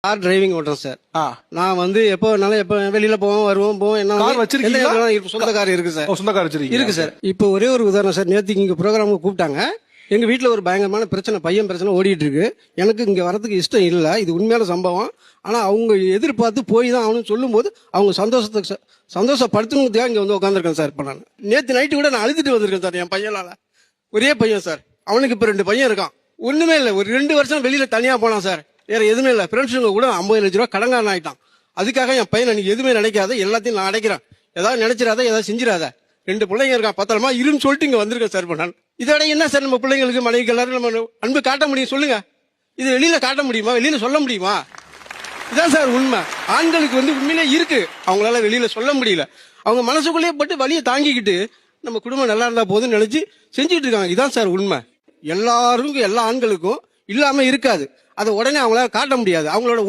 Car driving ஓட்டுறேன் sir. ஆ, நான் வந்து எப்போ வேணாலும் எப்போ வெளியில போவோம் போவோம் என்ன கார் வச்சிருக்கீங்களா? சொந்த கார் இருக்கு சார். சொந்த கார் வச்சிருக்கீங்க? இருக்கு சார். இப்போ ஒரே ஒரு உதாரணம் சார். நேற்றுக்கு இங்க ப்ரோக்ராமுக்கு கூப்பிட்டாங்க. எங்க வீட்டுல ஒரு பயங்கரமான பிரச்சனை, பையன் பிரச்சனை ஓடிட்டு இருக்கு. எனக்கு இங்க வரதுக்கு இஷ்டம் இல்ல, இது உண்மையான சம்பவம். ஆனா அவங்க எதிர்பார்த்து போய் தான் அவனு சொல்லும் போது அவங்க சந்தோஷப்படுத்தணுங்கிறதுக்காக இங்க வந்து உட்காந்துருக்கேன் சார். இப்ப நான் நேற்று நைட்டு கூட நான் அழுதுட்டு வந்திருக்கேன் சார். என் பையனால, ஒரே பையன் சார். அவனுக்கு இப்ப 2 பையன் இருக்கான். ஒண்ணுமே இல்ல, ஒரு 2 வருஷம் வெளியில தனியா போனான் சார். வேற எதுவுமே இல்ல. ஃப்ரெண்ட்ஸுங்க கூட 50 லட்ச ரூபா கடங்காரன் ஆயிட்டான். அதுக்காக என் பையன் நீ எதுவுமே நினைக்காத, எல்லாத்தையும் நான் அடைக்கிறேன், ஏதாவது நினைச்சிடாத, ஏதாவது செஞ்சிடாத. 2 பிள்ளைங்க இருக்கான், பத்திரமா இருன்னு சொல்லிட்டு இங்க வந்திருக்கேன் சார். நான் இதோட என்ன சார் நம்ம பிள்ளைங்களுக்கு மனைவிக்கு எல்லாரும் நம்ம அன்பு காட்ட முடியும் சொல்லுங்க? இது வெளியில காட்ட முடியுமா? வெளியில சொல்ல முடியுமா? இதான் சார் உண்மை. ஆண்களுக்கு வந்து உண்மையிலே இருக்கு, அவங்களால வெளியில சொல்ல முடியல. அவங்க மனசுக்குள்ளேயே பட்டு வலியை தாங்கிக்கிட்டு நம்ம குடும்பம் நல்லா இருந்தா போதும்னு நினைச்சு செஞ்சுட்டு இருக்காங்க. இதான் சார் உண்மை. எல்லாருக்கும், எல்லா ஆண்களுக்கும் இல்லாம இருக்காது. அதை உடனே அவங்களால காட்ட முடியாது. அவங்களோட